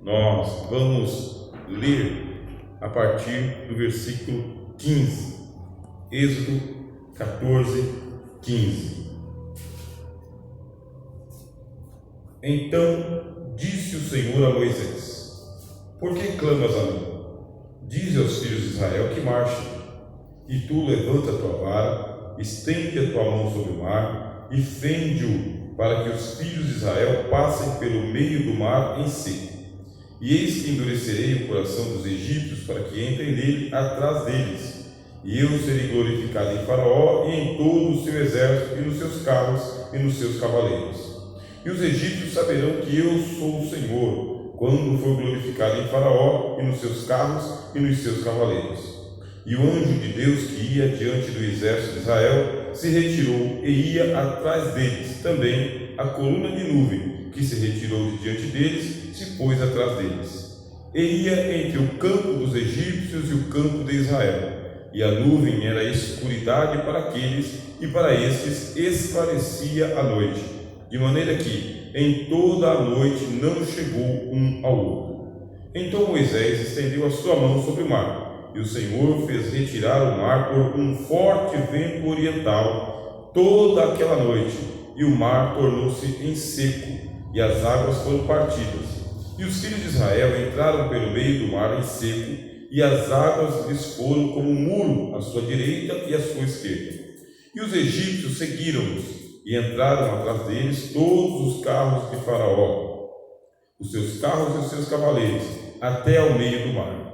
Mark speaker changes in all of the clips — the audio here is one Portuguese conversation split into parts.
Speaker 1: Nós vamos ler a partir do versículo 15, Êxodo 14, 15. Então disse o Senhor a Moisés: Por que clamas a mim? Dize aos filhos de Israel que marchem. E tu levanta a tua vara, estende a tua mão sobre o mar e fende-o, para que os filhos de Israel passem pelo meio do mar em seco. E eis que endurecerei o coração dos egípcios para que entrem nele atrás deles. E eu serei glorificado em Faraó e em todo o seu exército, e nos seus carros e nos seus cavaleiros. E os egípcios saberão que eu sou o Senhor, quando for glorificado em Faraó e nos seus carros e nos seus cavaleiros. E o anjo de Deus que ia diante do exército de Israel se retirou e ia atrás deles. Também a coluna de nuvem que se retirou de diante deles se pôs atrás deles. E ia entre o campo dos egípcios e o campo de Israel. E a nuvem era escuridade para aqueles, e para estes esclarecia a noite, de maneira que em toda a noite não chegou um ao outro. Então Moisés estendeu a sua mão sobre o mar, e o Senhor fez retirar o mar por um forte vento oriental toda aquela noite, e o mar tornou-se em seco, e as águas foram partidas. E os filhos de Israel entraram pelo meio do mar em seco, e as águas lhes foram como um muro à sua direita e à sua esquerda. E os egípcios seguiram-nos, e entraram atrás deles todos os carros de Faraó, os seus carros e os seus cavaleiros, até ao meio do mar.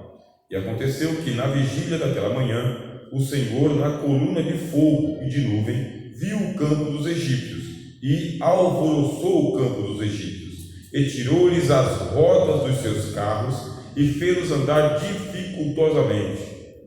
Speaker 1: E aconteceu que, na vigília daquela manhã, o Senhor, na coluna de fogo e de nuvem, viu o campo dos egípcios, e alvoroçou o campo dos egípcios, e tirou-lhes as rodas dos seus carros, e fê-los andar dificultosamente.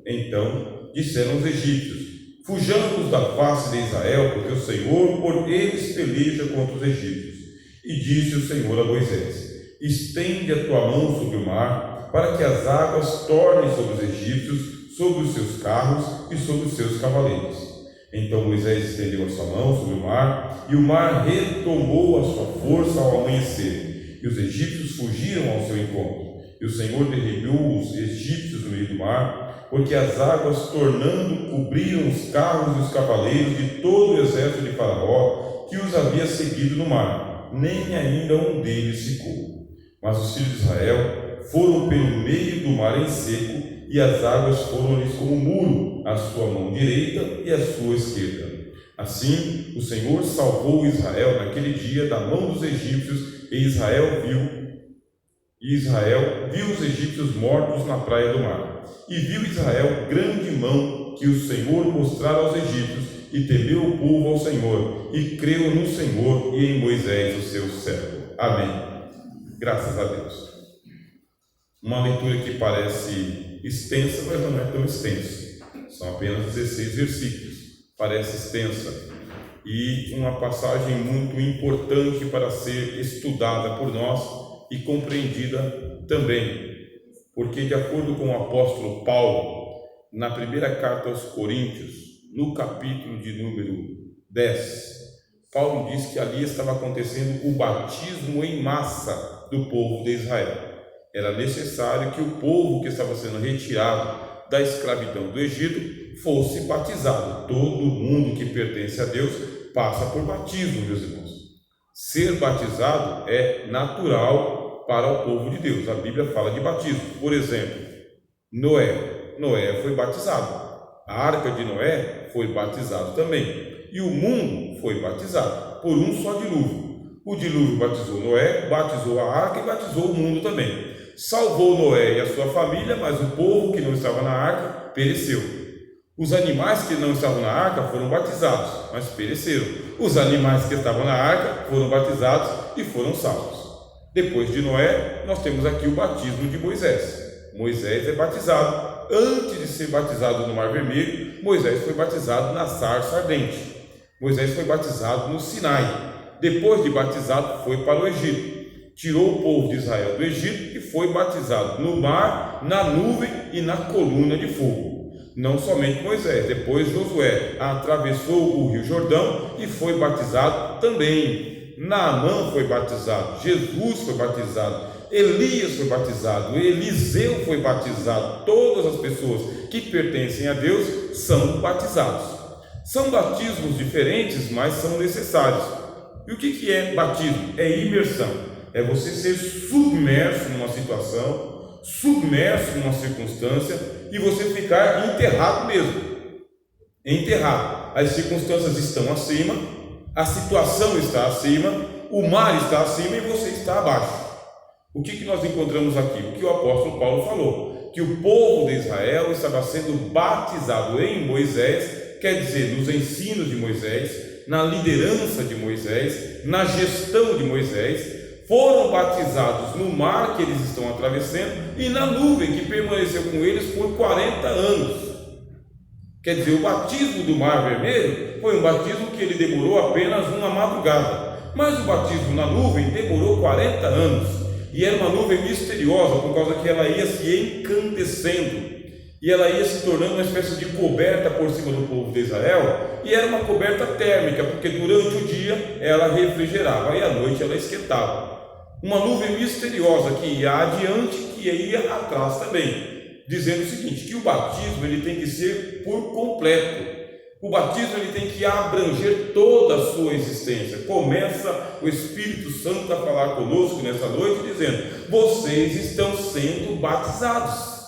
Speaker 1: Então disseram os egípcios: Fujamos da face de Israel, porque o Senhor por eles peleja contra os egípcios. E disse o Senhor a Moisés: Estende a tua mão sobre o mar, para que as águas tornem sobre os egípcios, sobre os seus carros e sobre os seus cavaleiros. Então Moisés estendeu a sua mão sobre o mar, e o mar retomou a sua força ao amanhecer, e os egípcios fugiram ao seu encontro. E o Senhor derribou os egípcios no meio do mar, porque as águas, tornando, cobriram os carros e os cavaleiros de todo o exército de Faraó, que os havia seguido no mar, nem ainda um deles ficou. Mas os filhos de Israel foram pelo meio do mar em seco, e as águas foram-lhes como um muro à sua mão direita e à sua esquerda. Assim, o Senhor salvou Israel naquele dia da mão dos egípcios, e Israel viu os egípcios mortos na praia do mar. E viu Israel grande mão que o Senhor mostrara aos egípcios, e temeu o povo ao Senhor, e creu no Senhor e em Moisés, o seu servo. Amém. Graças a Deus. Uma leitura que parece extensa, mas não é tão extensa. São apenas 16 versículos. Parece extensa. E uma passagem muito importante para ser estudada por nós e compreendida também, porque de acordo com o apóstolo Paulo, na primeira carta aos Coríntios, no capítulo de número 10, Paulo diz que ali estava acontecendo o batismo em massa do povo de Israel. Era necessário que o povo que estava sendo retirado da escravidão do Egito fosse batizado. Todo mundo que pertence a Deus passa por batismo, meus irmãos. Ser batizado é natural para o povo de Deus. A Bíblia fala de batismo. Por exemplo, Noé foi batizado. A arca de Noé foi batizado também. E o mundo foi batizado por um só dilúvio. O dilúvio batizou Noé, batizou a arca e batizou o mundo também. Salvou Noé e a sua família, mas o povo que não estava na arca pereceu. Os animais que não estavam na arca foram batizados, mas pereceram. Os animais que estavam na arca foram batizados e foram salvos. Depois de Noé, nós temos aqui o batismo de Moisés. Moisés é batizado. Antes de ser batizado no Mar Vermelho, Moisés foi batizado na sarça ardente. Moisés foi batizado no Sinai. Depois de batizado, foi para o Egito. Tirou o povo de Israel do Egito e foi batizado no mar, na nuvem e na coluna de fogo. Não somente Moisés, depois Josué atravessou o rio Jordão e foi batizado também. Naamã foi batizado, Jesus foi batizado, Elias foi batizado, Eliseu foi batizado, todas as pessoas que pertencem a Deus são batizados. São batismos diferentes, mas são necessários. E o que é batismo? É imersão, é você ser submerso numa situação, submerso numa circunstância e você ficar enterrado mesmo. Enterrado. As circunstâncias estão acima, a situação está acima, o mar está acima e você está abaixo. O que nós encontramos aqui? O que o apóstolo Paulo falou, que o povo de Israel estava sendo batizado em Moisés, quer dizer, nos ensinos de Moisés, na liderança de Moisés, na gestão de Moisés, foram batizados no mar que eles estão atravessando e na nuvem que permaneceu com eles por 40 anos. Quer dizer, o batismo do Mar Vermelho foi um batismo que ele demorou apenas uma madrugada, mas o batismo na nuvem demorou 40 anos, e era uma nuvem misteriosa, por causa que ela ia se encandecendo, e ela ia se tornando uma espécie de coberta por cima do povo de Israel, e era uma coberta térmica, porque durante o dia ela refrigerava, e à noite ela esquentava. Uma nuvem misteriosa que ia adiante, que ia atrás também, dizendo o seguinte, que o batismo ele tem que ser por completo. O batismo ele tem que abranger toda a sua existência. Começa o Espírito Santo a falar conosco nessa noite, dizendo: vocês estão sendo batizados,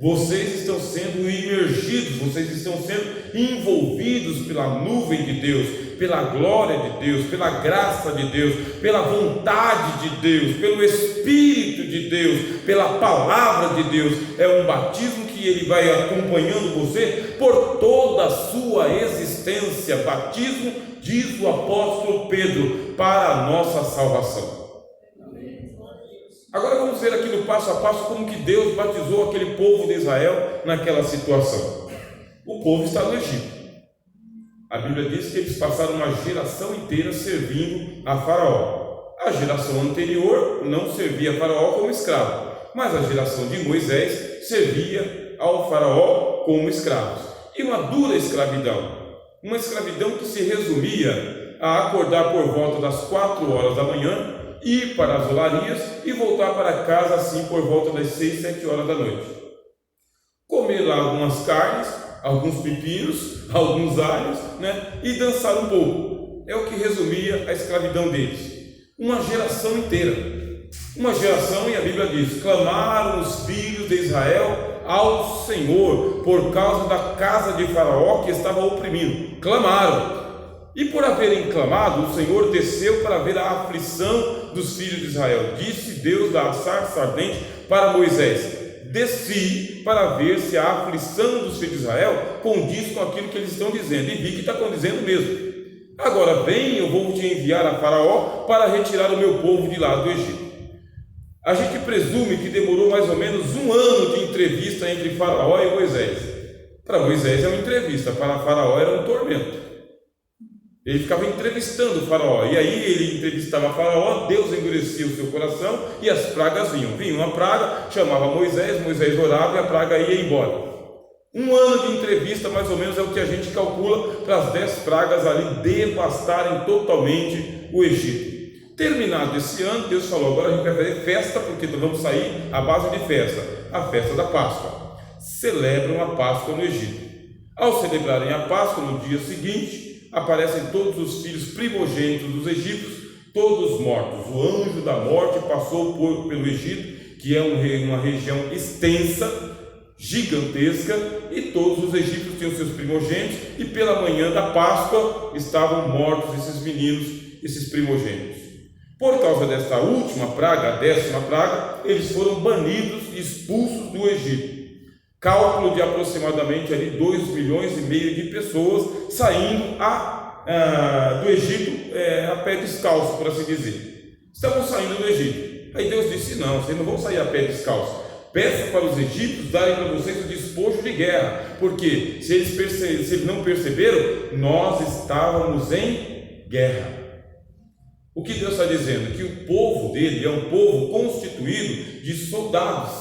Speaker 1: vocês estão sendo imergidos, vocês estão sendo envolvidos pela nuvem de Deus, pela glória de Deus, pela graça de Deus, pela vontade de Deus, pelo Espírito de Deus, pela palavra de Deus. É um batismo que ele vai acompanhando você por toda a sua existência. Batismo, diz o apóstolo Pedro, para a nossa salvação. Agora vamos ver aqui no passo a passo como que Deus batizou aquele povo de Israel naquela situação. O povo está no Egito. A Bíblia diz que eles passaram uma geração inteira servindo a Faraó. A geração anterior não servia a Faraó como escravo, mas a geração de Moisés servia ao Faraó como escravos. E uma dura escravidão, uma escravidão que se resumia a acordar por volta das 4 horas da manhã, ir para as olarias e voltar para casa assim por volta das 6, 7 horas da noite. Comer lá algumas carnes, alguns pepinos, alguns alhos, e dançar um pouco. É o que resumia a escravidão deles. Uma geração inteira. Uma geração, e a Bíblia diz: clamaram os filhos de Israel ao Senhor por causa da casa de Faraó que estava oprimindo. Clamaram. E por haverem clamado, o Senhor desceu para ver a aflição dos filhos de Israel. Disse Deus da sarça ardente para Moisés: desci para ver se a aflição dos filhos de Israel condiz com aquilo que eles estão dizendo. E vi que está condizendo mesmo. Agora vem, eu vou te enviar a Faraó para retirar o meu povo de lá do Egito. A gente presume que demorou mais ou menos 1 ano de entrevista entre Faraó e Moisés. Para Moisés é uma entrevista, para Faraó era um tormento. Ele ficava entrevistando o Faraó, e aí ele entrevistava o Faraó, Deus endurecia o seu coração e as pragas vinham. Vinha uma praga, chamava Moisés, Moisés orava e a praga ia embora. 1 ano de entrevista, mais ou menos, é o que a gente calcula para as 10 pragas ali devastarem totalmente o Egito. Terminado esse ano, Deus falou: agora a gente vai fazer festa, porque nós vamos sair à base de festa, a festa da Páscoa. Celebram a Páscoa no Egito. Ao celebrarem a Páscoa, no dia seguinte, aparecem todos os filhos primogênitos dos egípcios, todos mortos. O anjo da morte passou pelo Egito, que é uma região extensa, gigantesca, e todos os egípcios tinham seus primogênitos, e pela manhã da Páscoa estavam mortos esses meninos, esses primogênitos. Por causa desta última praga, a 10ª praga, eles foram banidos e expulsos do Egito. Cálculo de aproximadamente ali 2,5 milhões de pessoas saindo do Egito a pé descalço, por assim dizer. Estavam saindo do Egito. Aí Deus disse: não, vocês não vão sair a pé descalço. Peça para os egípcios darem para vocês o despojo de guerra, porque se eles não perceberam, nós estávamos em guerra. O que Deus está dizendo? Que o povo dele é um povo constituído de soldados.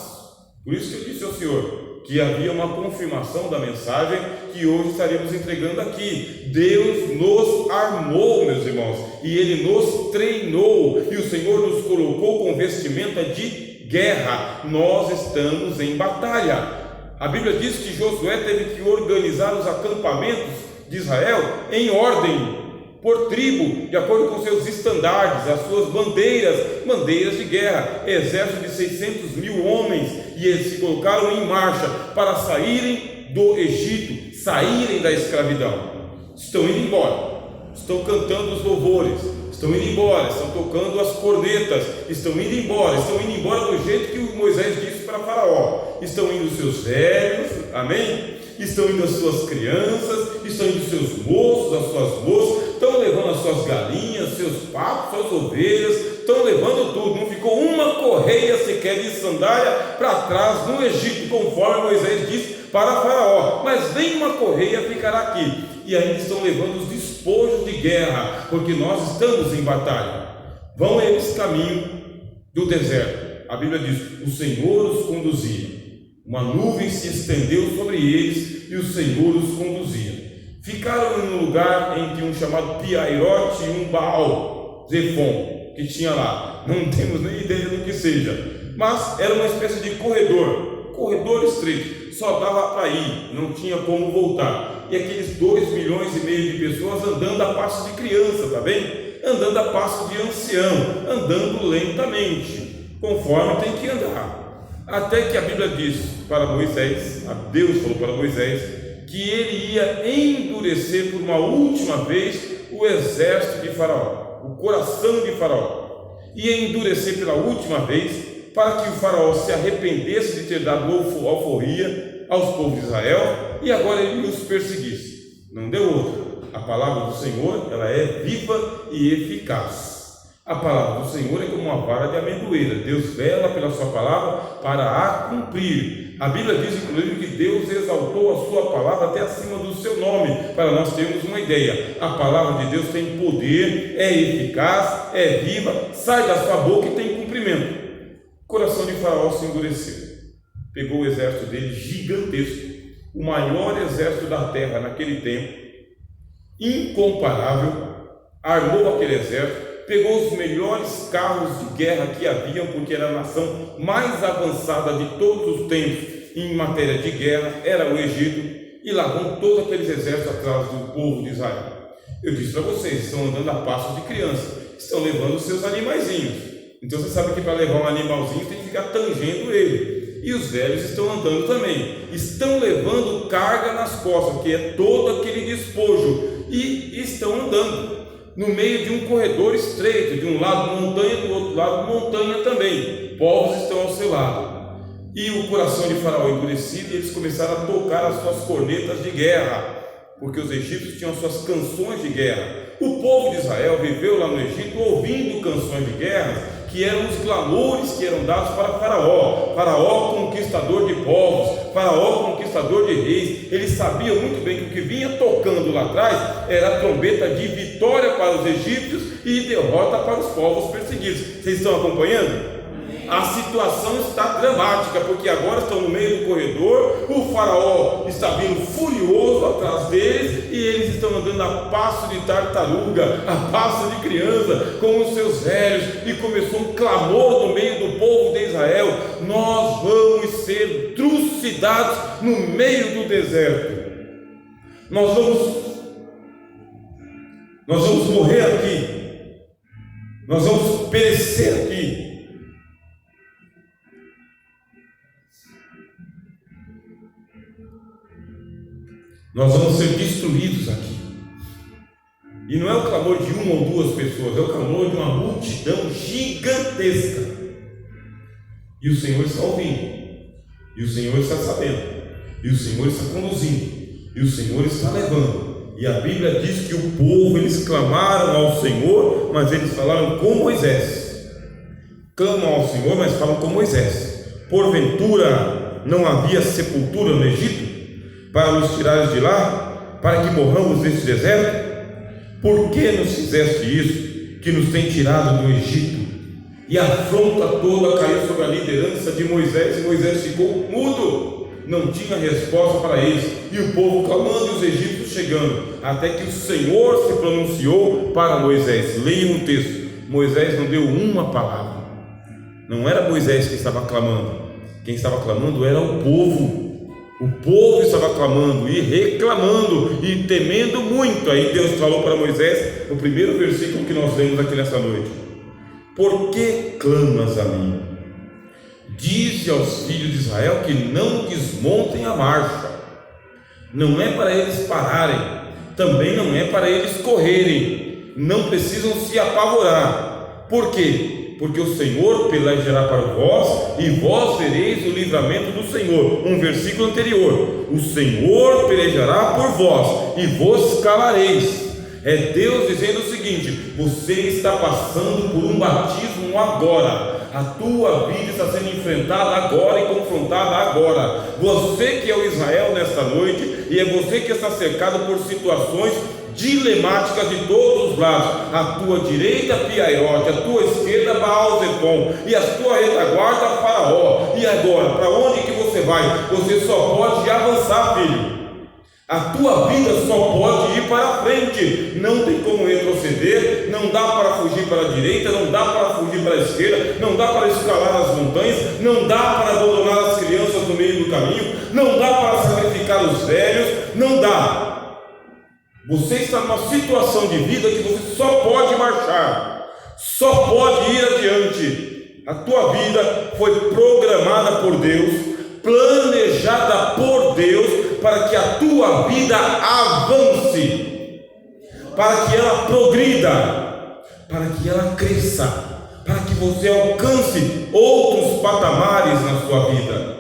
Speaker 1: Por isso que eu disse ao Senhor: que havia uma confirmação da mensagem que hoje estaremos entregando aqui. Deus nos armou, meus irmãos, e Ele nos treinou, e o Senhor nos colocou com vestimenta de guerra. Nós estamos em batalha. A Bíblia diz que Josué teve que organizar os acampamentos de Israel em ordem, por tribo, de acordo com seus estandartes, as suas bandeiras de guerra. Exército de 600.000 homens, e eles se colocaram em marcha para saírem do Egito, saírem da escravidão. Estão indo embora, estão cantando os louvores, estão indo embora, estão tocando as cornetas, estão indo embora do jeito que Moisés disse para Faraó. Estão indo os seus velhos, amém? Estão indo as suas crianças, estão indo os seus moços, as suas moças, estão levando as suas galinhas, seus patos, suas ovelhas, estão levando tudo. Não ficou uma correia sequer de sandália para trás no Egito, conforme Moisés disse para Faraó, mas nenhuma correia ficará aqui. E ainda estão levando os despojos de guerra, porque nós estamos em batalha. Vão eles caminho do deserto. A Bíblia diz: o Senhor os conduzia, uma nuvem se estendeu sobre eles e o Senhor os conduzia. Ficaram em um lugar entre um chamado Piairote e um Baal Zephon, que tinha lá. Não temos nem ideia do que seja, mas era uma espécie de corredor estreito, só dava para ir, não tinha como voltar. E aqueles 2,5 milhões de pessoas andando a passo de criança, tá bem? Andando a passo de ancião, andando lentamente, conforme tem que andar. Até que a Bíblia diz para Moisés, Deus falou para Moisés, que ele ia endurecer por uma última vez o exército de Faraó, o coração de Faraó. Ia endurecer pela última vez, para que o Faraó se arrependesse de ter dado alforria aos povos de Israel, e agora ele os perseguisse. Não deu outra. A palavra do Senhor, ela é viva e eficaz. A palavra do Senhor é como uma vara de amendoeira. Deus vela pela sua palavra para a cumprir. A Bíblia diz, inclusive, que Deus exaltou a sua palavra até acima do seu nome, para nós termos uma ideia. A palavra de Deus tem poder, é eficaz, é viva, sai da sua boca e tem cumprimento. O coração de Faraó se endureceu. Pegou o exército dele, gigantesco, o maior exército da terra naquele tempo, incomparável, armou aquele exército, pegou os melhores carros de guerra que haviam, porque era a nação mais avançada de todos os tempos em matéria de guerra, era o Egito, e lá vão todos aqueles exércitos atrás do povo de Israel. Eu disse para vocês, estão andando a passos de criança, estão levando os seus animaizinhos. Então você sabe que para levar um animalzinho tem que ficar tangendo ele. E os velhos estão andando também, estão levando carga nas costas, que é todo aquele despojo, e estão andando no meio de um corredor estreito, de um lado montanha, do outro lado montanha também. Povos estão ao seu lado. E o coração de Faraó endurecido, e eles começaram a tocar as suas cornetas de guerra, porque os egípcios tinham suas canções de guerra. O povo de Israel viveu lá no Egito ouvindo canções de guerra, que eram os clamores que eram dados para Faraó. Faraó, conquistador de povos, Faraó, conquistador de reis. Eles sabiam muito bem que o que vinha tocando lá atrás era a trombeta de vitória para os egípcios e derrota para os povos perseguidos. Vocês estão acompanhando? A situação está dramática, porque agora estão no meio do corredor, o Faraó está vindo furioso atrás deles, e eles estão andando a passo de tartaruga, a passo de criança, com os seus velhos, e começou um clamor no meio do povo de Israel: nós vamos ser trucidados no meio do deserto, nós vamos morrer aqui, nós vamos perecer aqui. Nós vamos ser destruídos aqui. E não é o clamor de uma ou duas pessoas, é o clamor de uma multidão gigantesca. E o Senhor está ouvindo, e o Senhor está sabendo, e o Senhor está conduzindo, e o Senhor está levando. E a Bíblia diz que o povo, eles clamaram ao Senhor, mas eles falaram com Moisés. Clamam ao Senhor, mas falam com Moisés: porventura não havia sepultura no Egito, para nos tirares de lá, para que morramos neste deserto? Por que nos fizeste isso, que nos tem tirado do Egito? E a afronta toda caiu sobre a liderança de Moisés, e Moisés ficou mudo. não tinha resposta para eles, e o povo clamando e os egípcios chegando, até que o Senhor se pronunciou para Moisés. Leiam o texto. Moisés não deu uma palavra. Não era Moisés que estava clamando, quem estava clamando era o povo. O povo estava clamando e reclamando e temendo muito. Aí Deus falou para Moisés, no primeiro versículo que nós lemos aqui nessa noite: por que clamas a mim? Dize aos filhos de Israel que não desmontem a marcha. Não é para eles pararem, também não é para eles correrem, não precisam se apavorar. Por quê? Porque o Senhor pelejará para vós, e vós vereis o livramento do Senhor. Um versículo anterior: o Senhor pelejará por vós, e vos calareis. É Deus dizendo o seguinte: você está passando por um batismo agora, a tua vida está sendo enfrentada agora e confrontada agora. Você que é o Israel nesta noite, e é você que está cercado por situações dilemáticas de todos os lados. A tua direita Piaiote, a tua esquerda Baal-Zefon, e a tua retaguarda Faraó. E agora, para onde que você vai? Você só pode avançar, filho. A tua vida só pode ir para a frente, não tem como retroceder, não dá para fugir para a direita, não dá para fugir para a esquerda, não dá para escalar as montanhas, não dá para abandonar as crianças no meio do caminho, não dá para sacrificar os velhos, não dá. Você está numa situação de vida que você só pode marchar, só pode ir adiante. A tua vida foi programada por Deus, planejada por Deus, para que a tua vida avance, para que ela progrida, para que ela cresça, para que você alcance outros patamares na sua vida.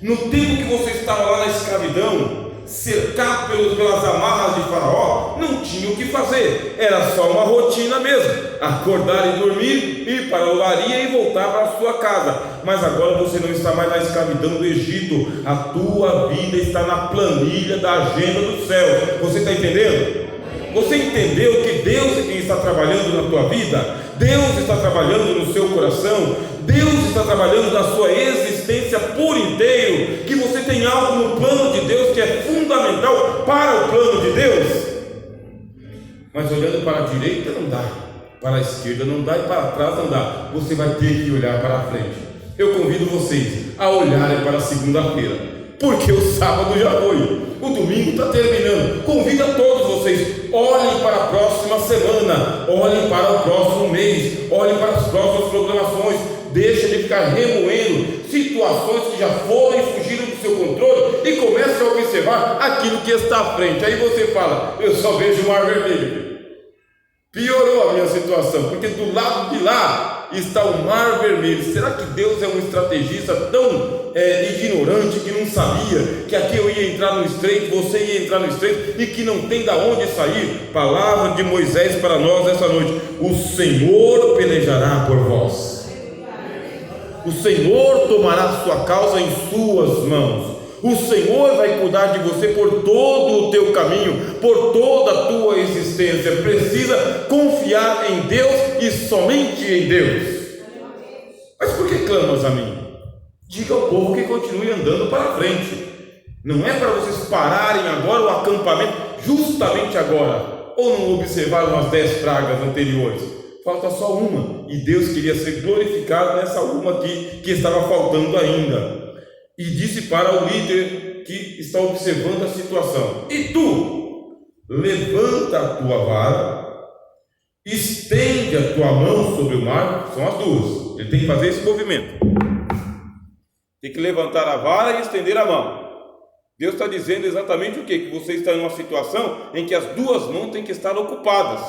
Speaker 1: No tempo que você estava lá na escravidão, cercado pelas amarras de Faraó, não tinha o que fazer, era só uma rotina mesmo: acordar e dormir, ir para a olaria e voltar para a sua casa. Mas agora você não está mais na escravidão do Egito, a tua vida está na planilha da agenda do céu. Você está entendendo? Você entendeu que Deus é quem está trabalhando na tua vida? Deus está trabalhando no seu coração, Deus está trabalhando na sua existência por inteiro, que você tem algo no plano de Deus que é fundamental para o plano de Deus. Mas olhando para a direita não dá, para a esquerda não dá e para trás não dá. Você vai ter que olhar para a frente. Eu convido vocês a olharem para a segunda-feira, porque o sábado já foi, o domingo está terminando. Convido a todos vocês: olhem para a próxima semana, olhem para o próximo mês, olhem para as próximas programações. Deixa de ficar remoendo situações que já foram e fugiram do seu controle, e comece a observar aquilo que está à frente. Aí você fala: eu só vejo o mar vermelho. Piorou a minha situação, porque do lado de lá está o mar vermelho. Será que Deus é um estrategista tão ignorante que não sabia que aqui eu ia entrar no estreito, você ia entrar no estreito, e que não tem de onde sair? Palavra de Moisés para nós essa noite: o Senhor pelejará por vós, o Senhor tomará sua causa em suas mãos. O Senhor vai cuidar de você por todo o teu caminho, por toda a tua existência. Precisa confiar em Deus e somente em Deus. Mas por que clamas a mim? Diga ao povo que continue andando para frente. Não é para vocês pararem agora o acampamento, justamente agora, ou não observaram as 10 pragas anteriores. Falta só uma, e Deus queria ser glorificado nessa uma aqui que estava faltando ainda. E disse para o líder que está observando a situação: e tu, levanta a tua vara, estende a tua mão sobre o mar. São as duas, ele tem que fazer esse movimento, tem que levantar a vara e estender a mão. Deus está dizendo exatamente o quê? Que você está em uma situação em que as duas mãos têm que estar ocupadas.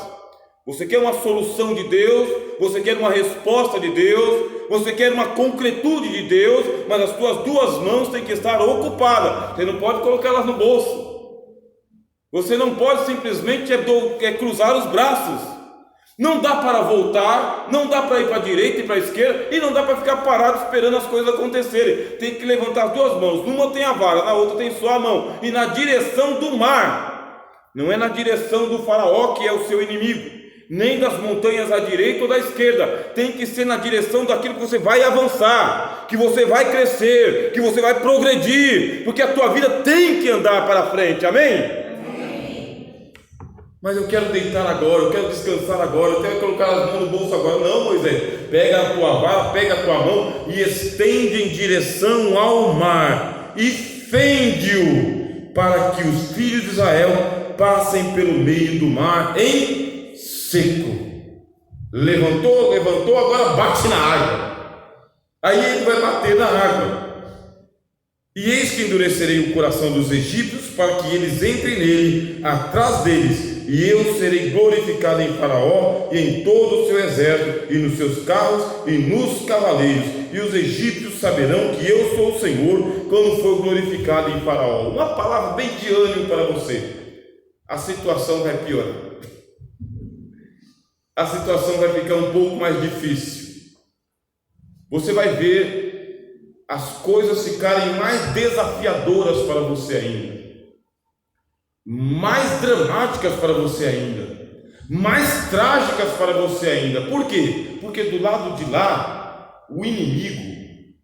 Speaker 1: Você quer uma solução de Deus, você quer uma resposta de Deus, você quer uma concretude de Deus, mas as tuas duas mãos têm que estar ocupadas. Você não pode colocá-las no bolso, você não pode simplesmente cruzar os braços. Não dá para voltar, não dá para ir para a direita e para a esquerda, e não dá para ficar parado esperando as coisas acontecerem. Tem que levantar as duas mãos, numa tem a vara, na outra tem só a mão, e na direção do mar. Não é na direção do Faraó, que é o seu inimigo, nem das montanhas à direita ou da esquerda. Tem que ser na direção daquilo que você vai avançar, que você vai crescer, que você vai progredir, porque a tua vida tem que andar para frente, amém? Mas eu quero deitar agora, eu quero descansar agora, eu quero colocar as mãos no bolso agora. Não, Moisés, pega a tua vara, pega a tua mão e estende em direção ao mar e fende-o, para que os filhos de Israel passem pelo meio do mar em seco. Levantou, agora bate na água. Aí ele vai bater na água. E eis que endurecerei o coração dos egípcios, para que eles entrem nele, atrás deles, e eu serei glorificado em Faraó e em todo o seu exército, e nos seus carros e nos cavaleiros, e os egípcios saberão que eu sou o Senhor, quando for glorificado em Faraó. Uma palavra bem de ânimo para você. A situação vai piorar, a situação vai ficar um pouco mais difícil. Você vai ver as coisas ficarem mais desafiadoras para você ainda, mais dramáticas para você ainda, mais trágicas para você ainda. Por quê? Porque do lado de lá, o inimigo,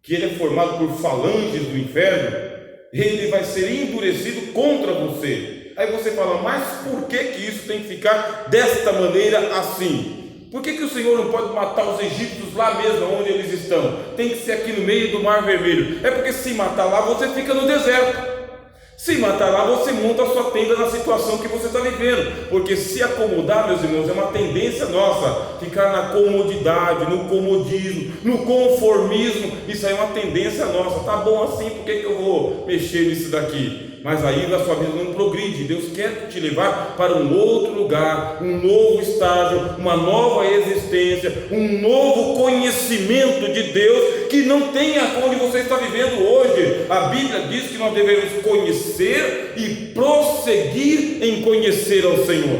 Speaker 1: que ele é formado por falanges do inferno, ele vai ser endurecido contra você. Aí você fala, mas por que isso tem que ficar desta maneira assim? Por que o Senhor não pode matar os egípcios lá mesmo onde eles estão? Tem que ser aqui no meio do Mar Vermelho. É porque se matar lá, você fica no deserto. Se matar lá, você monta a sua tenda na situação que você está vivendo. Porque se acomodar, meus irmãos, é uma tendência nossa. Ficar na comodidade, no comodismo, no conformismo. Isso aí é uma tendência nossa. Tá bom assim, por que eu vou mexer nisso daqui? Mas ainda a sua vida não progride. Deus quer te levar para um outro lugar, um novo estágio, uma nova existência, um novo conhecimento de Deus que não tem onde você está vivendo hoje. A Bíblia diz que nós devemos conhecer e prosseguir em conhecer ao Senhor.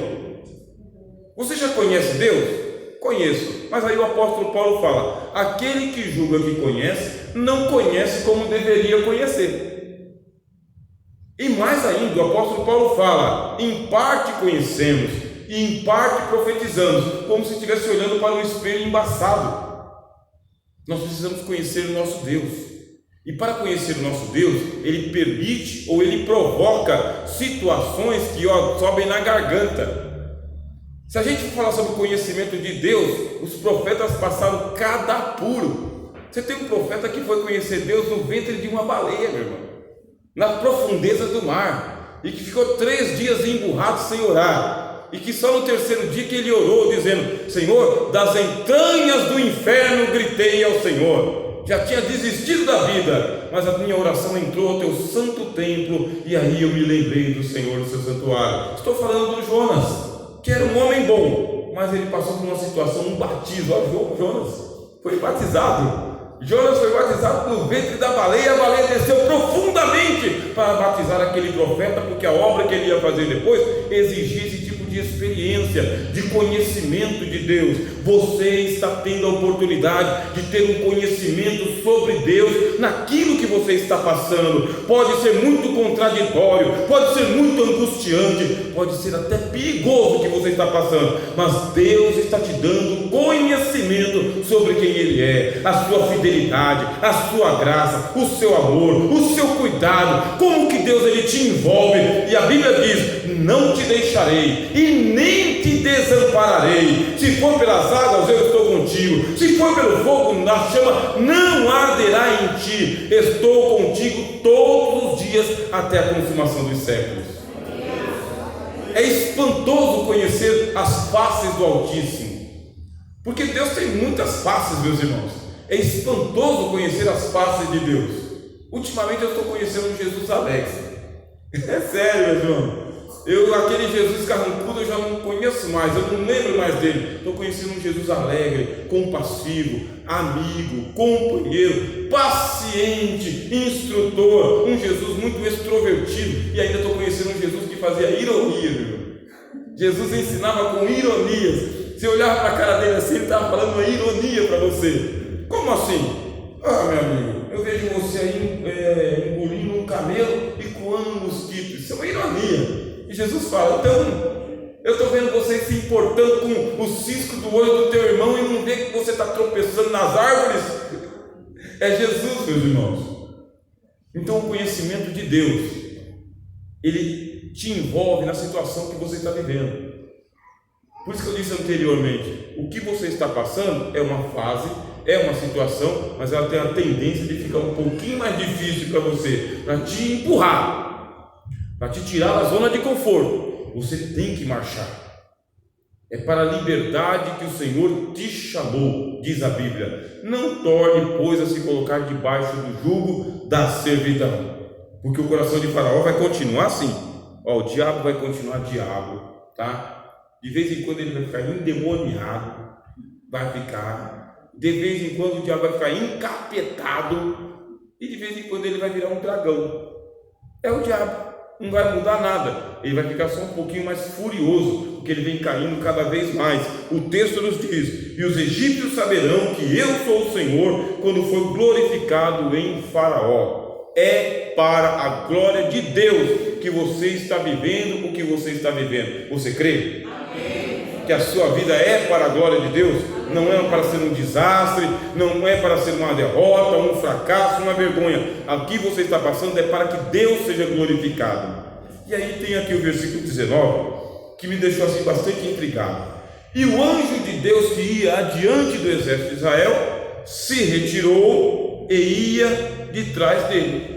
Speaker 1: Você já conhece Deus? Conheço. Mas aí o apóstolo Paulo fala: aquele que julga que conhece, não conhece como deveria conhecer. E mais ainda, o apóstolo Paulo fala: em parte conhecemos e em parte profetizamos, como se estivesse olhando para um espelho embaçado. Nós precisamos conhecer o nosso Deus, e para conhecer o nosso Deus, Ele permite ou Ele provoca situações que sobem na garganta. Se a gente falar sobre o conhecimento de Deus, os profetas passaram cada apuro. Você tem um profeta que foi conhecer Deus no ventre de uma baleia, meu irmão, nas profundezas do mar, e que ficou 3 dias emburrado sem orar, e que só no 3º dia que ele orou, dizendo: Senhor, das entranhas do inferno gritei ao Senhor. Já tinha desistido da vida, mas a minha oração entrou ao teu santo templo, e aí eu me lembrei do Senhor, do seu santuário. Estou falando do Jonas, que era um homem bom, mas ele passou por uma situação, um batismo. Olha, Jonas foi batizado. Jonas foi batizado no ventre da baleia, a baleia desceu profundamente para batizar aquele profeta, porque a obra que ele ia fazer depois exigia esse tipo de experiência, de conhecimento de Deus. Você está tendo a oportunidade de ter um conhecimento sobre Deus naquilo que você está passando. Pode ser muito contraditório, pode ser muito angustiante, pode ser até perigoso o que você está passando, mas Deus está te dando conhecimento sobre quem Ele é, a sua fidelidade, a sua graça, o seu amor, o seu cuidado, como que Deus ele te envolve. E a Bíblia diz: não te deixarei e nem te desampararei. Se for pelas águas, eu estou contigo. Se for pelo fogo, na chama não arderá em ti. Estou contigo todos os dias até a consumação dos séculos. É espantoso conhecer as faces do Altíssimo, porque Deus tem muitas faces, meus irmãos. É espantoso conhecer as faces de Deus. Ultimamente eu estou conhecendo um Jesus alegre. É sério, meu irmão. Aquele Jesus carrancudo eu já não conheço mais, eu não lembro mais dele. Estou conhecendo um Jesus alegre, compassivo, amigo, companheiro, paciente, instrutor, um Jesus muito extrovertido. E ainda estou conhecendo um Jesus que fazia ironia, meu irmão. Jesus ensinava com ironias. Você olhava para a cara dele assim, ele estava falando uma ironia para você. Como assim? Ah, meu amigo, eu vejo você aí engolindo um camelo e coando um mosquito. Isso é uma ironia. E Jesus fala: então, eu estou vendo vocês se importando com o cisco do olho do teu irmão e não vê que você está tropeçando nas árvores? É Jesus, meus irmãos. Então o conhecimento de Deus, ele te envolve na situação que você está vivendo. Por isso que eu disse anteriormente, o que você está passando é uma fase, é uma situação, mas ela tem a tendência de ficar um pouquinho mais difícil para você, para te empurrar, para te tirar da zona de conforto. Você tem que marchar. É para a liberdade que o Senhor te chamou, diz a Bíblia. Não torne, pois, a se colocar debaixo do jugo da servidão, porque o coração de Faraó vai continuar assim. O diabo vai continuar diabo, tá? De vez em quando ele vai ficar endemoniado, vai ficar. De vez em quando o diabo vai ficar encapetado, e de vez em quando ele vai virar um dragão. É o diabo. Não vai mudar nada, ele vai ficar só um pouquinho mais furioso, porque ele vem caindo cada vez mais. O texto nos diz: e os egípcios saberão que eu sou o Senhor, quando for glorificado em Faraó. É para a glória de Deus que você está vivendo o que você está vivendo. Você crê? Amém. Que a sua vida é para a glória de Deus? Não é para ser um desastre, não é para ser uma derrota, um fracasso, uma vergonha. Aqui você está passando é para que Deus seja glorificado. E aí tem aqui o versículo 19, que me deixou assim bastante intrigado. E o anjo de Deus que ia adiante do exército de Israel se retirou e ia de trás dele.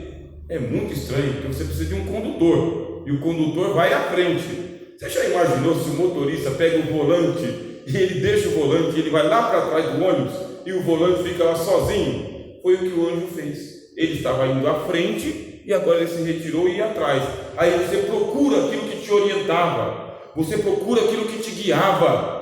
Speaker 1: É muito estranho, porque você precisa de um condutor, e o condutor vai à frente. Você já imaginou se o motorista pega o volante e ele deixa o volante, ele vai lá para trás do ônibus e o volante fica lá sozinho? Foi o que o anjo fez. Ele estava indo à frente e agora ele se retirou e ia atrás. Aí você procura aquilo que te orientava, você procura aquilo que te guiava,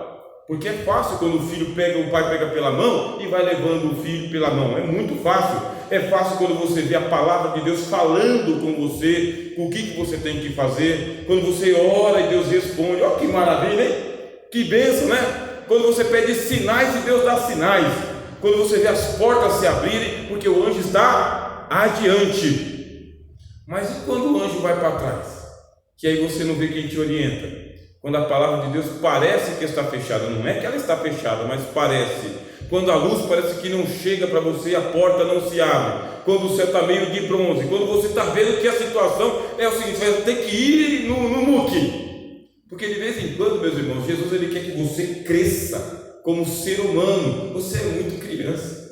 Speaker 1: porque é fácil quando o pai pega pela mão e vai levando o filho pela mão. É muito fácil. É fácil quando você vê a palavra de Deus falando com você, o que você tem que fazer. Quando você ora e Deus responde. Olha que maravilha, hein? Que bênção, né? Quando você pede sinais e Deus dá sinais. Quando você vê as portas se abrirem, porque o anjo está adiante. Mas e quando o anjo vai para trás? Que aí você não vê quem te orienta. Quando a palavra de Deus parece que está fechada. Não é que ela está fechada, mas parece. Quando a luz parece que não chega para você, a porta não se abre. Quando o céu está meio de bronze. Quando você está vendo que a situação é o seguinte: você vai ter que ir no muque. Porque de vez em quando, meus irmãos, Jesus ele quer que você cresça como ser humano. Você é muito criança.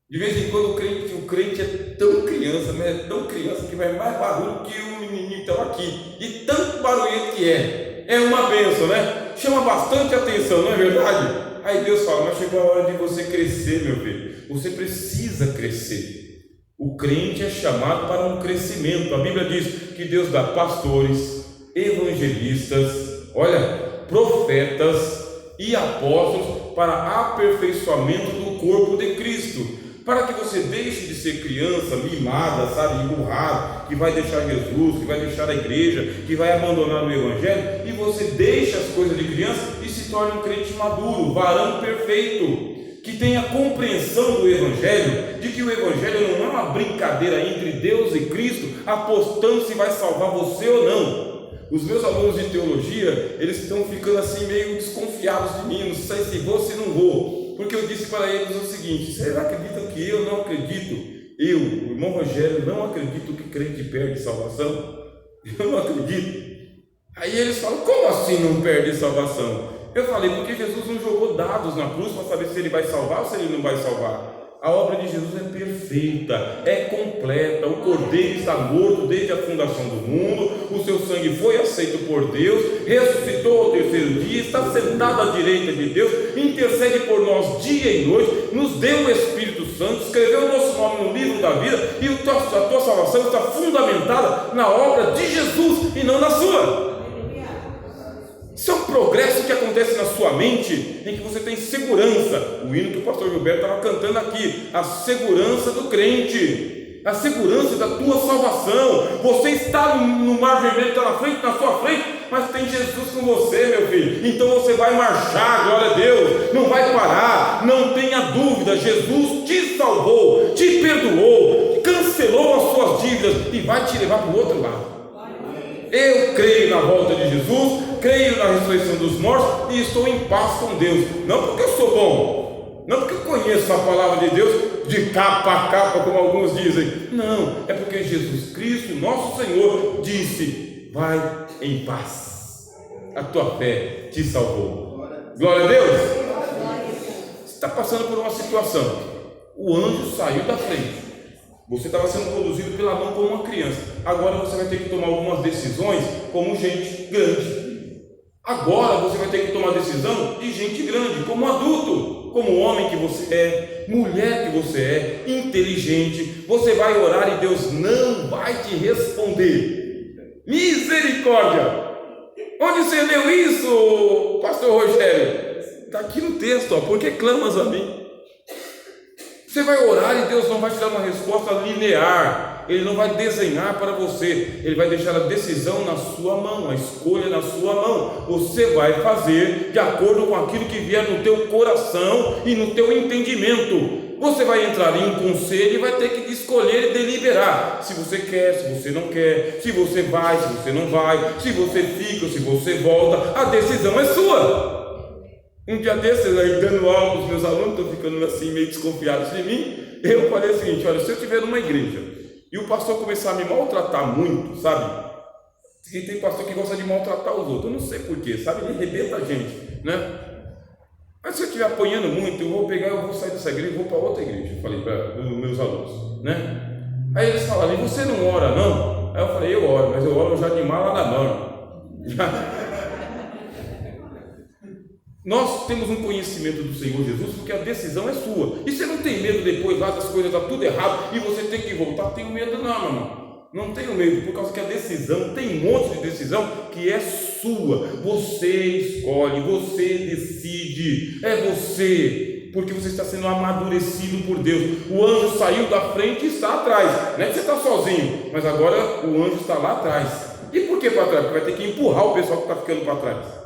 Speaker 1: De vez em quando o crente é tão criança, mas é tão criança que vai mais barulho que o menininho está aqui. E tanto barulhento que é. É uma bênção, né? Chama bastante atenção, não é verdade? Aí Deus fala: mas chegou a hora de você crescer, meu filho. Você precisa crescer. O crente é chamado para um crescimento. A Bíblia diz que Deus dá pastores, evangelistas, profetas e apóstolos para aperfeiçoamento do corpo de Cristo. Para que você deixe de ser criança mimada, emburrada, que vai deixar Jesus, que vai deixar a igreja, que vai abandonar o evangelho, e você deixe as coisas de criança e se torne um crente maduro, varão perfeito, que tenha compreensão do evangelho, de que o evangelho não é uma brincadeira entre Deus e Cristo, apostando se vai salvar você ou não. Os meus alunos de teologia, eles estão ficando assim meio desconfiados de mim, não sei se vou ou se não vou. Porque eu disse para eles o seguinte: vocês acreditam que eu não acredito? Eu, o irmão Rogério, não acredito que crente perde salvação? Eu não acredito. Aí eles falam: como assim não perde salvação? Eu falei: porque Jesus não jogou dados na cruz para saber se ele vai salvar ou se ele não vai salvar. A obra de Jesus é perfeita, é completa. O Cordeiro está morto desde a fundação do mundo, o seu sangue foi aceito por Deus, ressuscitou ao terceiro dia, está sentado à direita de Deus, intercede por nós dia e noite, nos deu o Espírito Santo, escreveu o nosso nome no livro da vida, e a tua salvação está fundamentada na obra de Jesus e não na sua. Isso é um progresso que acontece na sua mente, em que você tem segurança. O hino que o pastor Gilberto estava cantando aqui: a segurança do crente, a segurança da tua salvação. Você está no mar vermelho, está na sua frente, mas tem Jesus com você, meu filho. Então você vai marchar, glória a Deus, não vai parar, não tenha dúvida. Jesus te salvou, te perdoou, cancelou as suas dívidas e vai te levar para o outro lado. Eu creio na volta de Jesus, creio na ressurreição dos mortos e estou em paz com Deus. Não porque eu sou bom, não porque eu conheço a palavra de Deus de capa a capa, como alguns dizem. Não, é porque Jesus Cristo, nosso Senhor, disse: vai em paz, a tua fé te salvou. Glória a Deus. Você está passando por uma situação, o anjo saiu da frente, você estava sendo conduzido pela mão como uma criança, agora você vai ter que tomar algumas decisões como gente grande. Agora você vai ter que tomar decisão de gente grande, como adulto, como homem que você é, mulher que você é, inteligente. Você vai orar e Deus não vai te responder. Misericórdia! Onde você leu isso, pastor Rogério? Está aqui no texto, ó, porque clamas a mim. Você vai orar e Deus não vai te dar uma resposta linear. Ele não vai desenhar para você. Ele vai deixar a decisão na sua mão, a escolha na sua mão. Você vai fazer de acordo com aquilo que vier no teu coração e no teu entendimento. Você vai entrar em um conselho e vai ter que escolher e deliberar. Se você quer, se você não quer, se você vai, se você não vai, se você fica ou se você volta. A decisão é sua. Um dia desses, aí dando aula para os meus alunos, estão ficando assim meio desconfiados de mim. Eu falei o seguinte: olha, se eu estiver numa igreja e o pastor começar a me maltratar muito, sabe? E tem pastor que gosta de maltratar os outros, eu não sei porquê, sabe? Ele arrebenta a gente, né? Mas se eu estiver apanhando muito, eu vou sair dessa igreja e vou para outra igreja. Eu falei para os meus alunos, né? Aí eles falaram: você não ora não? Aí eu falei: eu oro, mas eu oro já de mala na mão. Nós temos um conhecimento do Senhor Jesus porque a decisão é sua. E você não tem medo depois lá das coisas dar tudo errado e você tem que voltar? Tenho medo não, meu irmão. Não tenho medo, por causa que a decisão, tem um monte de decisão que é sua. Você escolhe, você decide, é você, porque você está sendo amadurecido por Deus. O anjo saiu da frente e está atrás. Não é que você está sozinho, mas agora o anjo está lá atrás. E por que para trás? Porque vai ter que empurrar o pessoal que está ficando para trás.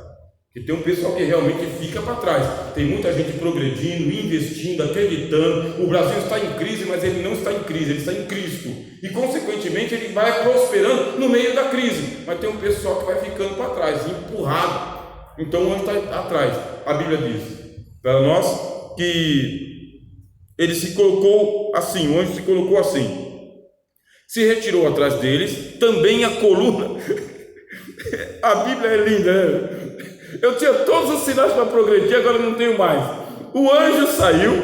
Speaker 1: Porque tem um pessoal que realmente fica para trás. Tem muita gente progredindo, investindo, acreditando. O Brasil está em crise, mas ele não está em crise, ele está em Cristo. E consequentemente ele vai prosperando no meio da crise. Mas tem um pessoal que vai ficando para trás, empurrado. Então o anjo está atrás. A Bíblia diz para nós que ele se colocou assim, o anjo se colocou assim. Se retirou atrás deles, também a coluna. A Bíblia é linda, né? Eu tinha todos os sinais para progredir, agora não tenho mais. O anjo saiu,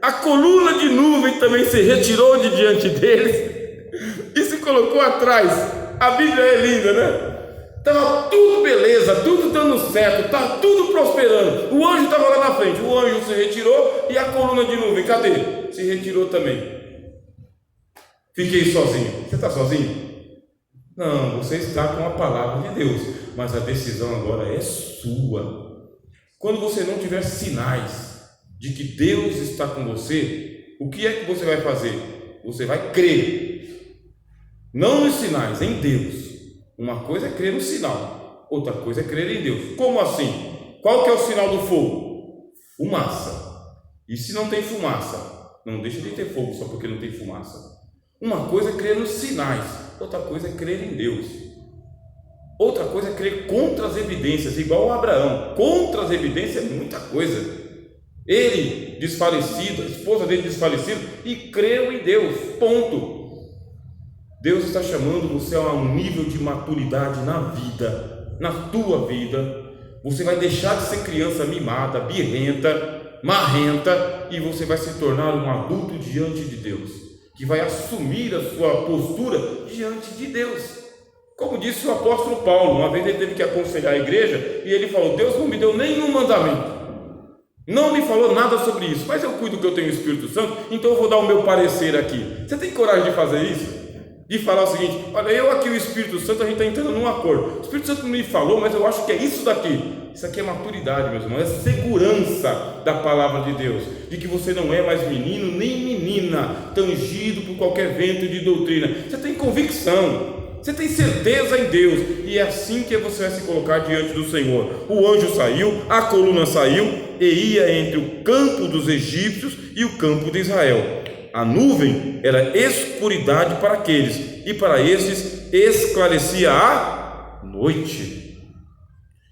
Speaker 1: a coluna de nuvem também se retirou de diante deles e se colocou atrás. A Bíblia é linda, né? Estava tudo beleza, tudo dando certo, estava tudo prosperando. O anjo estava lá na frente, o anjo se retirou e a coluna de nuvem, cadê? Se retirou também. Fiquei sozinho. Você está sozinho? Não, você está com a palavra de Deus, mas a decisão agora é sua. Quando você não tiver sinais de que Deus está com você, o que é que você vai fazer? Você vai crer, não nos sinais, em Deus. Uma coisa é crer no sinal, outra coisa é crer em Deus. Como assim? Qual que é o sinal do fogo? Fumaça. E se não tem fumaça? Não deixa de ter fogo só porque não tem fumaça. Uma coisa é crer nos sinais, outra coisa é crer em Deus. Outra coisa é crer contra as evidências, igual a Abraão. Contra as evidências é muita coisa. Ele desfalecido, a esposa dele desfalecida, e creu em Deus, ponto. Deus está chamando você a um nível de maturidade na vida, na tua vida. Você vai deixar de ser criança mimada, birrenta, marrenta, e você vai se tornar um adulto diante de Deus, que vai assumir a sua postura diante de Deus. Como disse o apóstolo Paulo, uma vez ele teve que aconselhar a igreja, e ele falou: Deus não me deu nenhum mandamento, não me falou nada sobre isso, mas eu cuido que eu tenho o Espírito Santo, então eu vou dar o meu parecer aqui. Você tem coragem de fazer isso? De falar o seguinte: olha, eu aqui e o Espírito Santo, a gente está entrando num acordo. O Espírito Santo não me falou, mas eu acho que é isso daqui. Isso aqui é maturidade, meus irmãos, é segurança da palavra de Deus, de que você não é mais menino nem menina, tangido por qualquer vento de doutrina. Você tem convicção, você tem certeza em Deus, e é assim que você vai se colocar diante do Senhor. O anjo saiu, a coluna saiu e ia entre o campo dos egípcios e o campo de Israel. A nuvem era escuridade para aqueles, e para estes esclarecia a noite.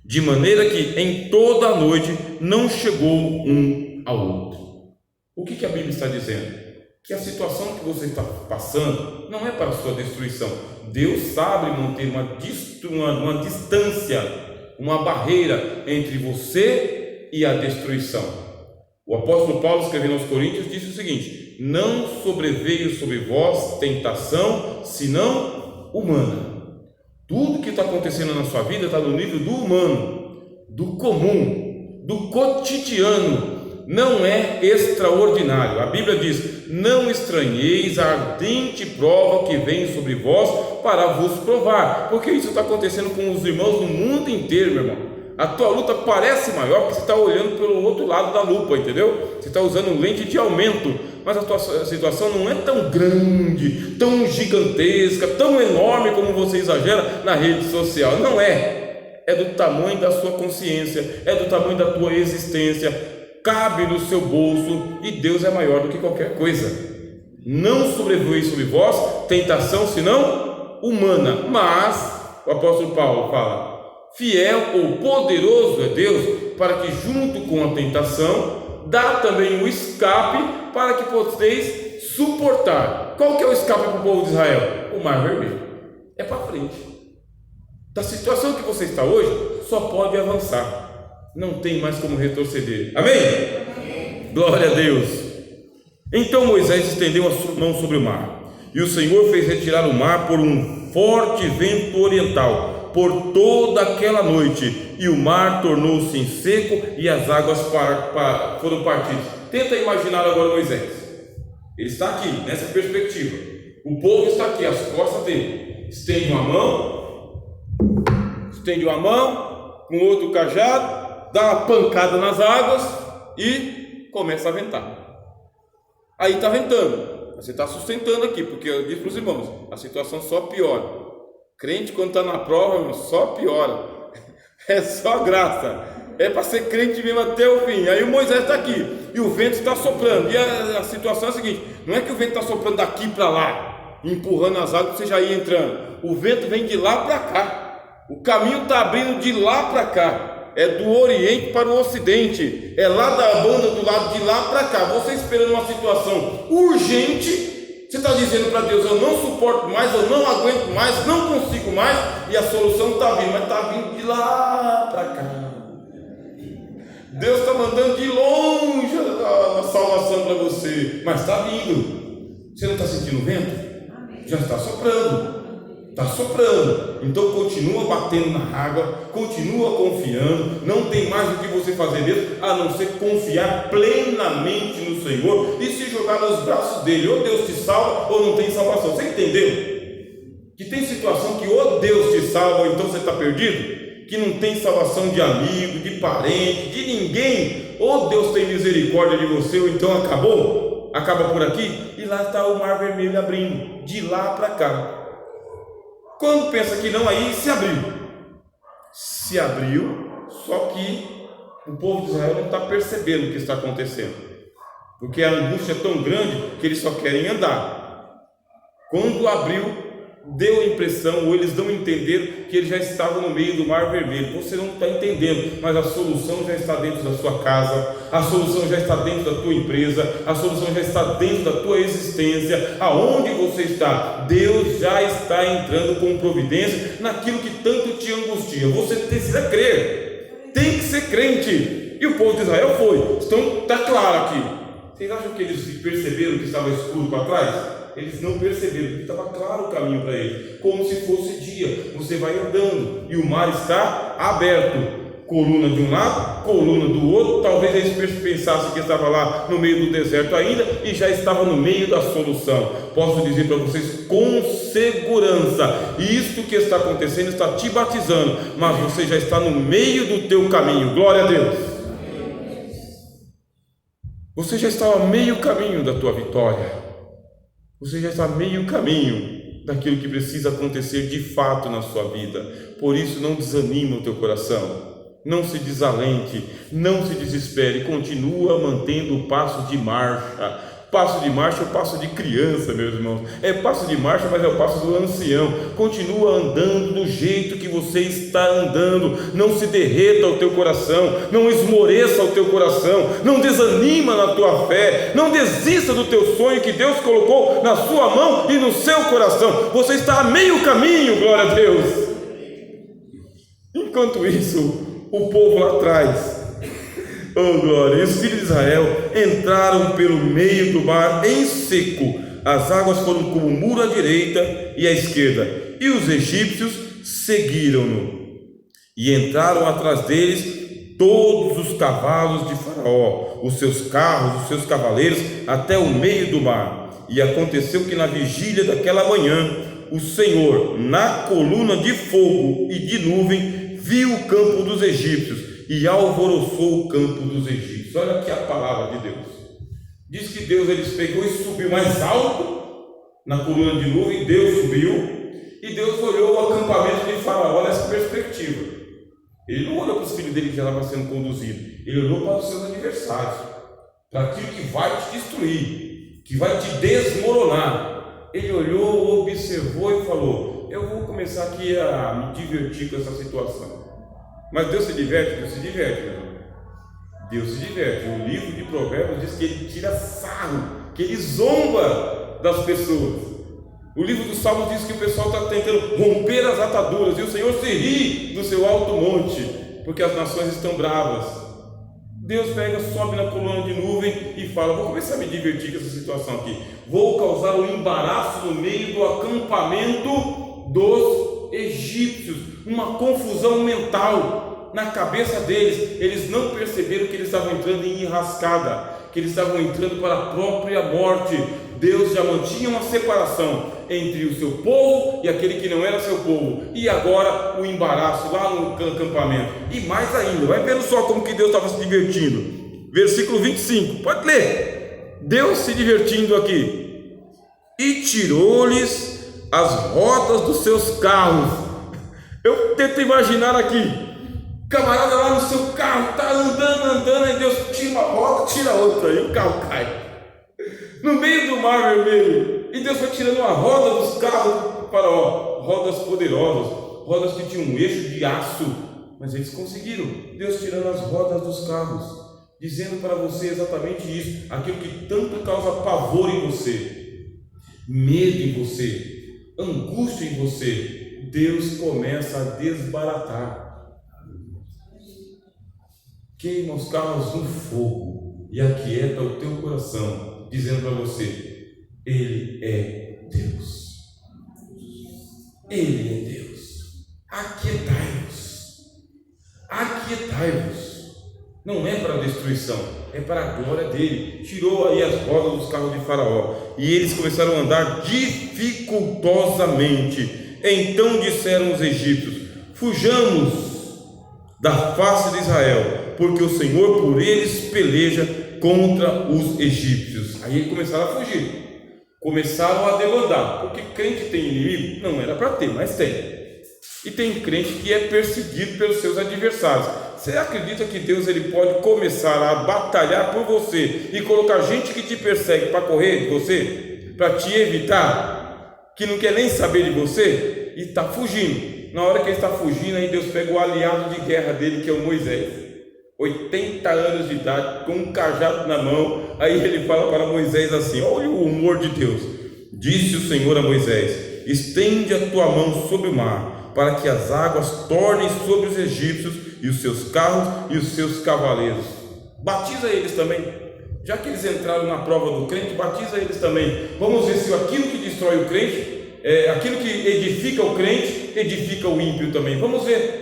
Speaker 1: de maneira que em toda a noite não chegou um ao outro. O que a Bíblia está dizendo? Que a situação que você está passando não é para a sua destruição. Deus sabe manter uma distância, uma barreira entre você e a destruição. O apóstolo Paulo, escrevendo aos Coríntios, disse o seguinte: não sobreveio sobre vós tentação, senão humana. Tudo que está acontecendo na sua vida está no nível do humano, do comum, do cotidiano, não é extraordinário. A Bíblia diz: não estranheis a ardente prova que vem sobre vós para vos provar, porque isso está acontecendo com os irmãos no mundo inteiro, meu irmão. A tua luta parece maior porque você está olhando pelo outro lado da lupa, entendeu? Você está usando lente de aumento, mas a tua situação não é tão grande, tão gigantesca, tão enorme como você exagera na rede social. Não é. É do tamanho da sua consciência, é do tamanho da tua existência, cabe no seu bolso, e Deus é maior do que qualquer coisa. Não sobreveio sobre vós tentação senão humana, mas o apóstolo Paulo fala: fiel ou poderoso é Deus para que junto com a tentação dá também o escape para que possais suportar. Qual que é o escape para o povo de Israel? O Mar Vermelho. É para frente. Da situação que você está hoje, só pode avançar, não tem mais como retroceder. Amém? Amém. Glória a Deus. Então Moisés estendeu a sua mão sobre o mar, e o Senhor fez retirar o mar por um forte vento oriental por toda aquela noite, e o mar tornou-se em seco e as águas foram partidas. Tenta imaginar agora Moisés. Ele está aqui, nessa perspectiva. O povo está aqui, às costas dele. Estende uma mão, com outro cajado, dá uma pancada nas águas e começa a ventar. Aí está ventando. Você está sustentando aqui, porque eu disse para os irmãos, a situação só piora. Crente, quando está na prova, irmão, só piora. É só graça. É para ser crente mesmo até o fim. Aí o Moisés está aqui e o vento está soprando. E a situação é a seguinte: não é que o vento está soprando daqui para lá, empurrando as águas, você já ia entrando. O vento vem de lá para cá. O caminho está abrindo de lá para cá. É do Oriente para o Ocidente. É lá da banda do lado de lá para cá. Você esperando uma situação urgente. Você está dizendo para Deus: eu não suporto mais, eu não aguento mais, não consigo mais, e a solução está vindo, mas está vindo de lá para cá. Deus está mandando de longe a salvação para você, mas está vindo. Você não está sentindo o vento? Já está soprando. Está soprando. Então continua batendo na água, continua confiando. Não tem mais o que você fazer mesmo a não ser confiar plenamente no Senhor e se jogar nos braços dele. Ou Deus te salva ou não tem salvação. Você entendeu? Que tem situação que ou Deus te salva ou então você está perdido, que não tem salvação de amigo, de parente, de ninguém. Ou Deus tem misericórdia de você ou então acaba por aqui, e lá está o Mar Vermelho abrindo de lá para cá. Quando pensa que não, aí se abriu, só que o povo de Israel não está percebendo o que está acontecendo, porque a angústia é tão grande que eles só querem andar. Quando abriu, deu a impressão, ou eles dão a entender que eles já estavam no meio do Mar Vermelho. Você não está entendendo, mas a solução já está dentro da sua casa, a solução já está dentro da tua empresa, a solução já está dentro da tua existência. Aonde você está, Deus já está entrando com providência naquilo que tanto te angustia. Você precisa crer, tem que ser crente, e o povo de Israel foi. Então está claro aqui. Vocês acham que eles perceberam que estava escuro para trás? Eles não perceberam, porque estava claro o caminho para eles, como se fosse dia. Você vai andando e o mar está aberto, coluna de um lado, coluna do outro. Talvez eles pensassem que estava lá no meio do deserto ainda e já estava no meio da solução. Posso dizer para vocês com segurança, isto que está acontecendo está te batizando, mas você já está no meio do teu caminho. Glória a Deus. Você já está a meio caminho da tua vitória. Você já está a meio caminho daquilo que precisa acontecer de fato na sua vida. Por isso, não desanime o teu coração, não se desalente, não se desespere, continua mantendo o passo de marcha, Passo de marcha é o passo de criança, meus irmãos. É passo de marcha, mas é o passo do ancião. Continua andando do jeito que você está andando. Não se derreta o teu coração, não esmoreça o teu coração, não desanima na tua fé, não desista do teu sonho que Deus colocou na sua mão e no seu coração. Você está a meio caminho, glória a Deus. Enquanto isso, o povo lá atrás, oh glória, e os filhos de Israel entraram pelo meio do mar em seco. As águas foram como um muro à direita e à esquerda, e os egípcios seguiram-no, e entraram atrás deles todos os cavalos de Faraó, os seus carros, os seus cavaleiros, até o meio do mar. E aconteceu que na vigília daquela manhã, o Senhor, na coluna de fogo e de nuvem, viu o campo dos egípcios e alvoroçou o campo dos egípcios. Olha aqui a palavra de Deus. Diz que Deus pegou e subiu mais alto na coluna de nuvem. Deus subiu e Deus olhou o acampamento de Faraó. Olha essa perspectiva. Ele não olhou para os filhos dele que já estavam sendo conduzidos, ele olhou para os seus adversários, para aquilo que vai te destruir, que vai te desmoronar. Ele olhou, observou e falou: eu vou começar aqui a me divertir com essa situação. Mas Deus se diverte? Deus se diverte, meu irmão. Deus se diverte. O livro de Provérbios diz que ele tira sarro, que ele zomba das pessoas. O livro dos Salmos diz que o pessoal está tentando romper as ataduras, e o Senhor se ri do seu alto monte, porque as nações estão bravas. Deus pega, sobe na coluna de nuvem e fala: vou começar a me divertir com essa situação aqui. Vou causar um embaraço no meio do acampamento dos egípcios, uma confusão mental na cabeça deles. Eles não perceberam que eles estavam entrando em enrascada, que eles estavam entrando para a própria morte. Deus já mantinha uma separação entre o seu povo e aquele que não era seu povo, e agora o embaraço lá no acampamento. E mais ainda, vai vendo só como que Deus estava se divertindo. Versículo 25, pode ler. Deus se divertindo aqui: e tirou-lhes as rodas dos seus carros. Eu tento imaginar aqui, camarada lá no seu carro, está andando, e Deus tira uma roda, tira outra, e o carro cai no meio do mar vermelho. E Deus foi tirando uma roda dos carros do Faraó, rodas poderosas, rodas que tinham um eixo de aço, mas eles conseguiram. Deus tirando as rodas dos carros, dizendo para você exatamente isso, aquilo que tanto causa pavor em você, medo em você, angústia em você. Deus começa a desbaratar, queima os carros no fogo e aquieta o teu coração, dizendo para você: Ele é Deus, Ele é Deus. Aquietai-vos, aquietai-vos. Não é para a destruição, é para a glória dele. Tirou aí as rodas dos carros de Faraó, e eles começaram a andar dificultosamente. Então disseram os egípcios: fujamos da face de Israel, porque o Senhor por eles peleja contra os egípcios. Aí eles começaram a fugir, começaram a debandar, porque crente tem inimigo? Não era para ter, mas tem. E tem crente que é perseguido pelos seus adversários. Você acredita que Deus ele pode começar a batalhar por você e colocar gente que te persegue para correr de você, para te evitar, que não quer nem saber de você e está fugindo? Na hora que ele está fugindo, aí Deus pega o aliado de guerra dele, que é o Moisés, 80 anos de idade, com um cajado na mão. Aí ele fala para Moisés assim: olha o humor de Deus. Disse o Senhor a Moisés: estende a tua mão sobre o mar, para que as águas tornem sobre os egípcios e os seus carros e os seus cavaleiros. Batiza eles também, já que eles entraram na prova do crente, batiza eles também. Vamos ver se aquilo que destrói o crente, aquilo que edifica o crente, edifica o ímpio também. Vamos ver.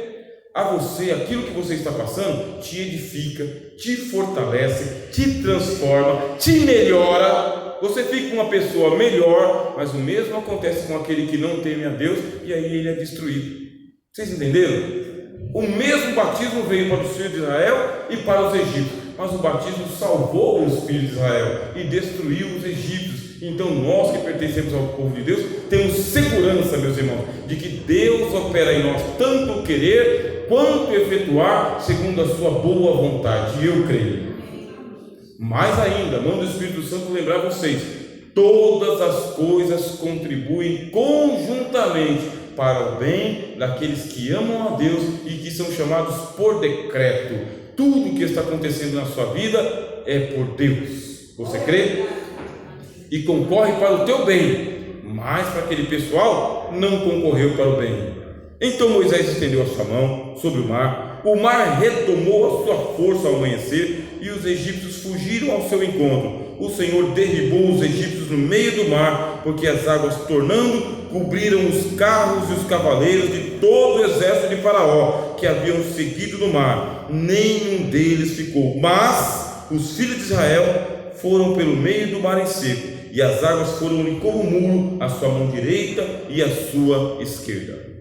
Speaker 1: A você, aquilo que você está passando te edifica, te fortalece, te transforma, te melhora. Você fica uma pessoa melhor, mas o mesmo acontece com aquele que não teme a Deus, e aí ele é destruído. Vocês entenderam? O mesmo batismo veio para os filhos de Israel e para os egípcios, mas o batismo salvou os filhos de Israel e destruiu os egípcios. Então nós que pertencemos ao povo de Deus temos segurança, meus irmãos, de que Deus opera em nós tanto querer quanto efetuar segundo a sua boa vontade. E eu creio. Mais ainda, manda o Espírito Santo lembrar vocês: todas as coisas contribuem conjuntamente para o bem daqueles que amam a Deus e que são chamados por decreto. Tudo que está acontecendo na sua vida é por Deus. Você crê? E concorre para o teu bem, mas para aquele pessoal não concorreu para o bem. Então Moisés estendeu a sua mão sobre o mar retomou a sua força ao amanhecer e os egípcios fugiram ao seu encontro. O Senhor derribou os egípcios no meio do mar, porque as águas, tornando, cobriram os carros e os cavaleiros de todo o exército de Faraó, que haviam seguido no mar. Nenhum deles ficou. Mas os filhos de Israel foram pelo meio do mar em seco, e as águas foram-lhe como muro, a sua mão direita e a sua esquerda.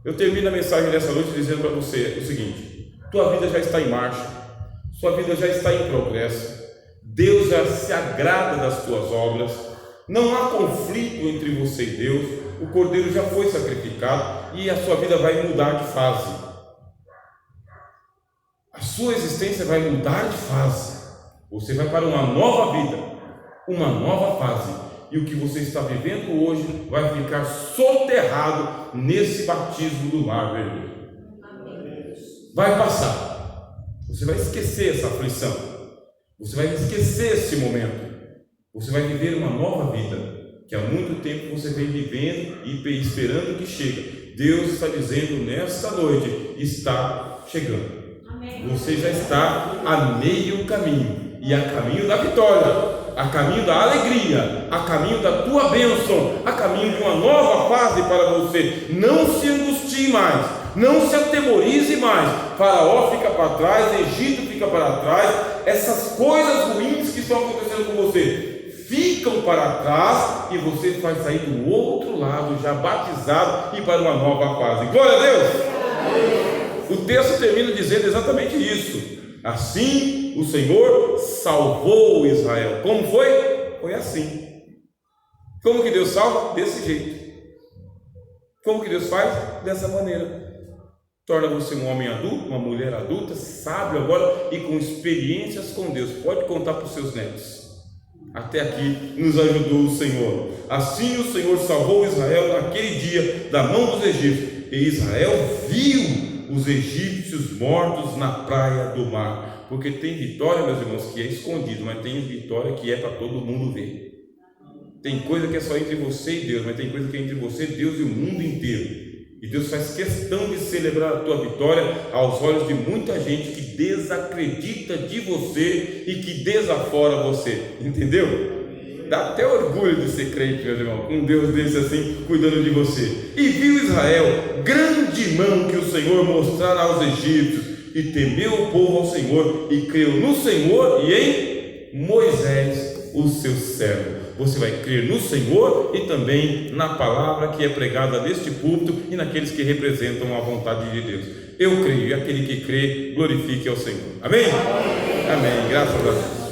Speaker 1: Eu termino a mensagem dessa noite dizendo para você o seguinte: tua vida já está em marcha, sua vida já está em progresso, Deus já se agrada das tuas obras, não há conflito entre você e Deus, o cordeiro já foi sacrificado e a sua vida vai mudar de fase. A sua existência vai mudar de fase. Você vai para uma nova vida, uma nova fase, e o que você está vivendo hoje vai ficar soterrado nesse batismo do mar vermelho. Vai passar. Você vai esquecer essa aflição. Você vai esquecer esse momento. Você vai viver uma nova vida que há muito tempo você vem vivendo e esperando que chegue. Deus está dizendo nesta noite: está chegando. Você já está a meio caminho, e a caminho da vitória, a caminho da alegria, a caminho da tua bênção, a caminho de uma nova fase para você. Não se angustie mais, não se atemorize mais. Faraó fica para trás, Egito fica para trás, essas coisas ruins que estão acontecendo com você ficam para trás, e você vai sair do outro lado, já batizado, e para uma nova fase. Glória a Deus! O texto termina dizendo exatamente isso. Assim o Senhor salvou Israel. Como foi? Foi assim. Como que Deus salva? Desse jeito. Como que Deus faz? Dessa maneira. Torna você um homem adulto, uma mulher adulta, sábio agora e com experiências com Deus. Pode contar para os seus netos. Até aqui nos ajudou o Senhor. Assim o Senhor salvou Israel naquele dia da mão dos egípcios. E Israel viu os egípcios mortos na praia do mar. Porque tem vitória, meus irmãos, que é escondido, mas tem vitória que é para todo mundo ver. Tem coisa que é só entre você e Deus, mas tem coisa que é entre você, Deus e o mundo inteiro. E Deus faz questão de celebrar a tua vitória aos olhos de muita gente que desacredita de você e que desafora você. Entendeu? Dá até orgulho de ser crente, meus irmãos, com um Deus desse assim, cuidando de você. E viu Israel grande mão que o Senhor mostrara aos egípcios, e temeu o povo ao Senhor, e creu no Senhor e em Moisés, o seu servo. Você vai crer no Senhor e também na palavra que é pregada neste púlpito e naqueles que representam a vontade de Deus. Eu creio, e aquele que crê, glorifique ao Senhor. Amém? Amém. Graças a Deus.